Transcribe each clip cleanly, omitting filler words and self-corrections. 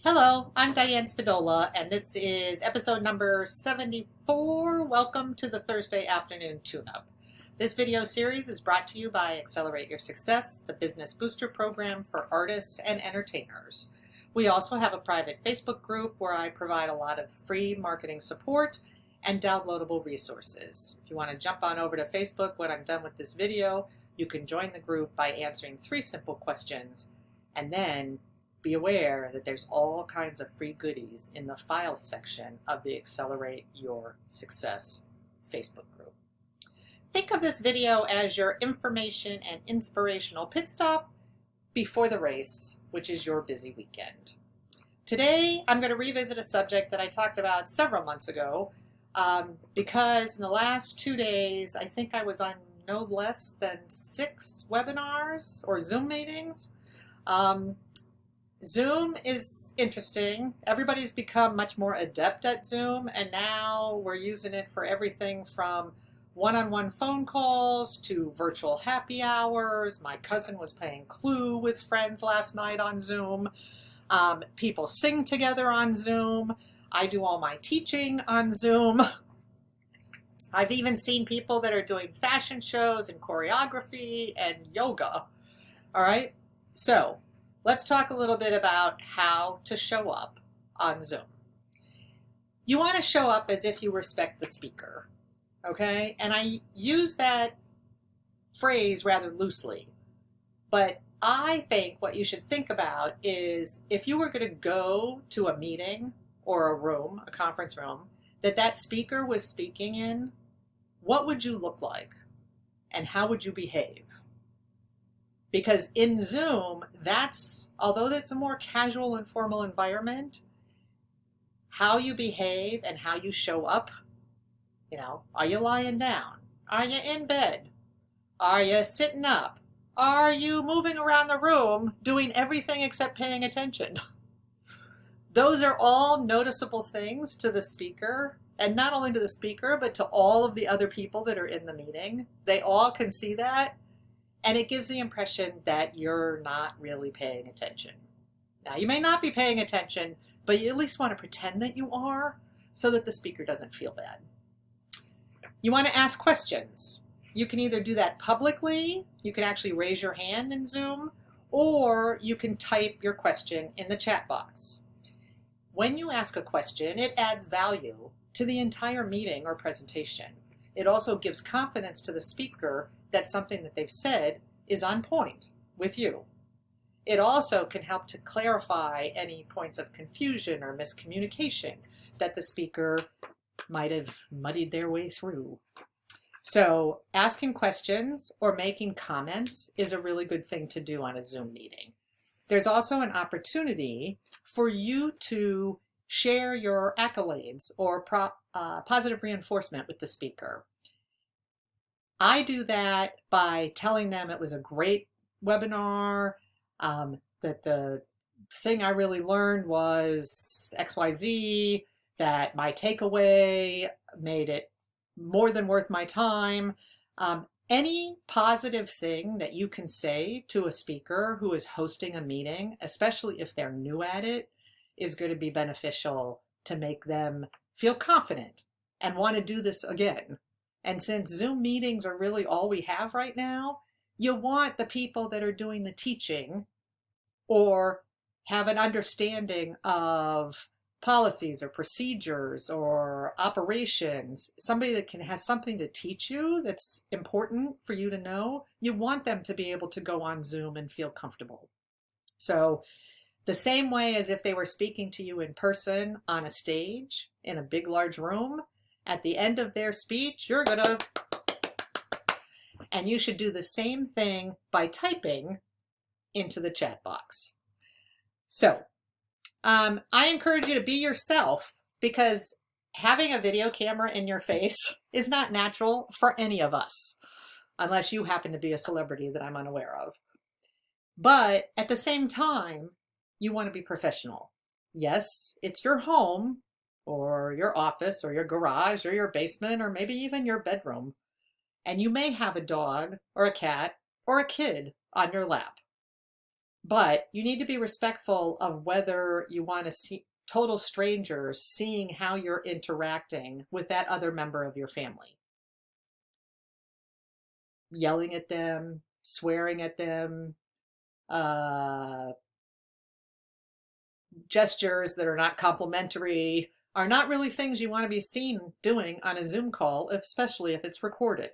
Hello, I'm Diane Spadola, and this is episode number 74. Welcome to the Thursday afternoon tune-up. This video series is brought to you by Accelerate Your Success, the business booster program for artists and entertainers. We also have a private Facebook group where I provide a lot of free marketing support and downloadable resources. If you want to jump on over to Facebook when I'm done with this video, you can join the group by answering 3 simple questions, and then be aware that there's all kinds of free goodies in the files section of the Accelerate Your Success Facebook group. Think of this video as your information and inspirational pit stop before the race, which is your busy weekend. Today, I'm going to revisit a subject that I talked about several months ago because in the last 2 days, I think I was on no less than 6 webinars or Zoom meetings. Zoom is interesting. Everybody's become much more adept at Zoom, and now we're using it for everything from one-on-one phone calls to virtual happy hours. My cousin was playing Clue with friends last night on Zoom. People sing together on Zoom. I do all my teaching on Zoom. I've even seen people that are doing fashion shows and choreography and yoga. All right, so let's talk a little bit about how to show up on Zoom. You want to show up as if you respect the speaker, okay? And I use that phrase rather loosely, but I think what you should think about is if you were going to go to a meeting or a room, a conference room, that speaker was speaking in, what would you look like and how would you behave? Because in Zoom, although that's a more casual and formal environment, how you behave and how you show up, are you lying down? Are you in bed? Are you sitting up? Are you moving around the room doing everything except paying attention? Those are all noticeable things to the speaker, and not only to the speaker, but to all of the other people that are in the meeting. They all can see that. And it gives the impression that you're not really paying attention. Now, you may not be paying attention, but you at least want to pretend that you are so that the speaker doesn't feel bad. You want to ask questions. You can either do that publicly, you can actually raise your hand in Zoom, or you can type your question in the chat box. When you ask a question, it adds value to the entire meeting or presentation. It also gives confidence to the speaker that something that they've said is on point with you. It also can help to clarify any points of confusion or miscommunication that the speaker might have muddied their way through. So asking questions or making comments is a really good thing to do on a Zoom meeting. There's also an opportunity for you to share your accolades or positive reinforcement with the speaker. I do that by telling them it was a great webinar, that the thing I really learned was XYZ, that my takeaway made it more than worth my time. Any positive thing that you can say to a speaker who is hosting a meeting, especially if they're new at it, is going to be beneficial to make them feel confident and want to do this again. And since Zoom meetings are really all we have right now, you want the people that are doing the teaching or have an understanding of policies or procedures or operations, somebody that has something to teach you that's important for you to know, you want them to be able to go on Zoom and feel comfortable. So the same way as if they were speaking to you in person on a stage in a big, large room, at the end of their speech, you're gonna, and you should do the same thing by typing into the chat box. So I encourage you to be yourself, because having a video camera in your face is not natural for any of us, unless you happen to be a celebrity that I'm unaware of. But at the same time, you want to be professional. Yes, it's your home, or your office, or your garage, or your basement, or maybe even your bedroom. And you may have a dog, or a cat, or a kid on your lap. But you need to be respectful of whether you want to see total strangers seeing how you're interacting with that other member of your family. Yelling at them, swearing at them, uh, gestures that are not complimentary are not really things you want to be seen doing on a Zoom call, especially if it's recorded.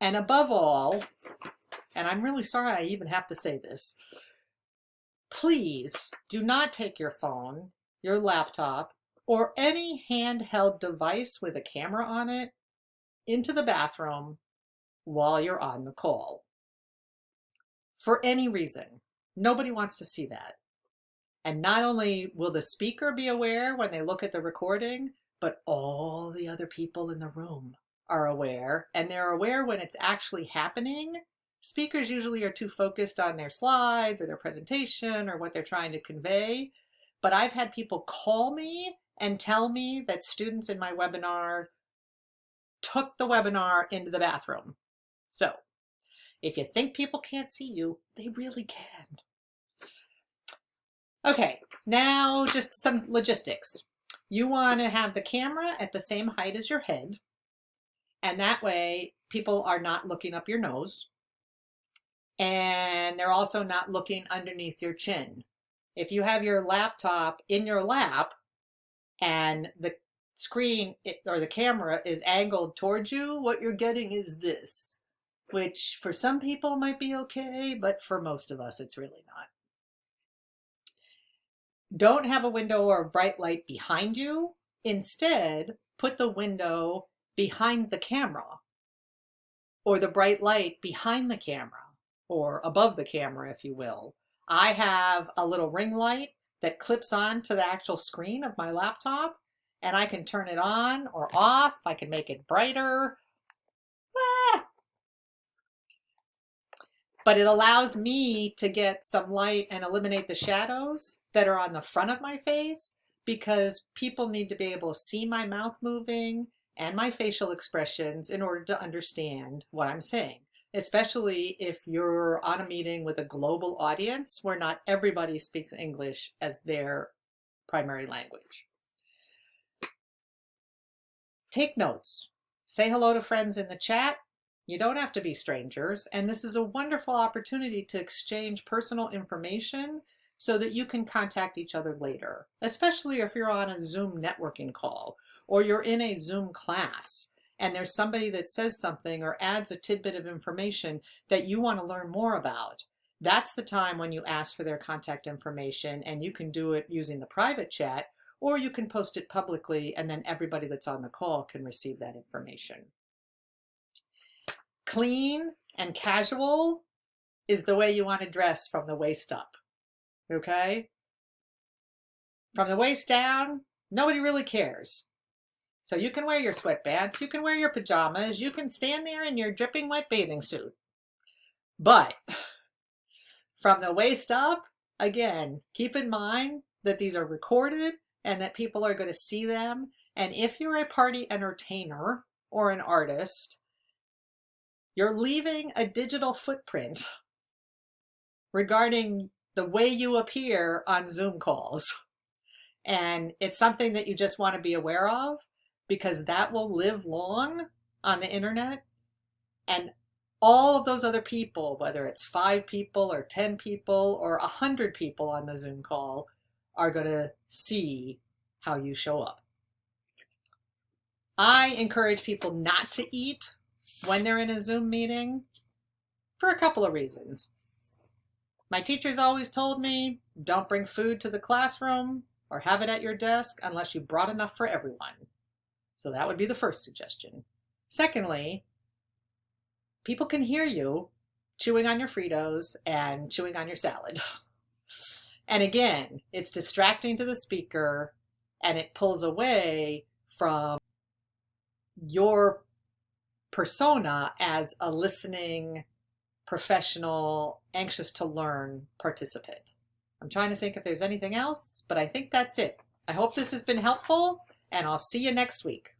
And above all, and I'm really sorry I even have to say this, please do not take your phone, your laptop, or any handheld device with a camera on it into the bathroom while you're on the call. For any reason. Nobody wants to see that. And not only will the speaker be aware when they look at the recording, but all the other people in the room are aware, and they're aware when it's actually happening. Speakers usually are too focused on their slides or their presentation or what they're trying to convey. But I've had people call me and tell me that students in my webinar took the webinar into the bathroom. So if you think people can't see you, they really can. Okay, now just some logistics. You want to have the camera at the same height as your head, and that way people are not looking up your nose, and they're also not looking underneath your chin. If you have your laptop in your lap and the screen or the camera is angled towards you, what you're getting is this, which for some people might be okay, but for most of us, it's really not. Don't have a window or a bright light behind you. Instead, put the window behind the camera or the bright light behind the camera or above the camera, if you will. I have a little ring light that clips on to the actual screen of my laptop, and I can turn it on or off. I can make it brighter. But it allows me to get some light and eliminate the shadows that are on the front of my face, because people need to be able to see my mouth moving and my facial expressions in order to understand what I'm saying, especially if you're on a meeting with a global audience where not everybody speaks English as their primary language. Take notes. Say hello to friends in the chat. You don't have to be strangers, and this is a wonderful opportunity to exchange personal information so that you can contact each other later, especially if you're on a Zoom networking call or you're in a Zoom class and there's somebody that says something or adds a tidbit of information that you want to learn more about. That's the time when you ask for their contact information, and you can do it using the private chat, or you can post it publicly and then everybody that's on the call can receive that information. Clean and casual is the way you want to dress from the waist up, okay? From the waist down, nobody really cares. So you can wear your sweatpants, you can wear your pajamas, you can stand there in your dripping wet bathing suit. But from the waist up, again, keep in mind that these are recorded and that people are going to see them. And if you're a party entertainer or an artist, you're leaving a digital footprint regarding the way you appear on Zoom calls. And it's something that you just want to be aware of, because that will live long on the internet. And all of those other people, whether it's 5 people or 10 people or 100 people on the Zoom call, are going to see how you show up. I encourage people not to eat when they're in a Zoom meeting for a couple of reasons. My teachers always told me, don't bring food to the classroom or have it at your desk unless you brought enough for everyone. So that would be the first suggestion. Secondly, people can hear you chewing on your Fritos and chewing on your salad. And again, it's distracting to the speaker, and it pulls away from your persona as a listening, professional, anxious to learn participant. I'm trying to think if there's anything else, but I think that's it. I hope this has been helpful, and I'll see you next week.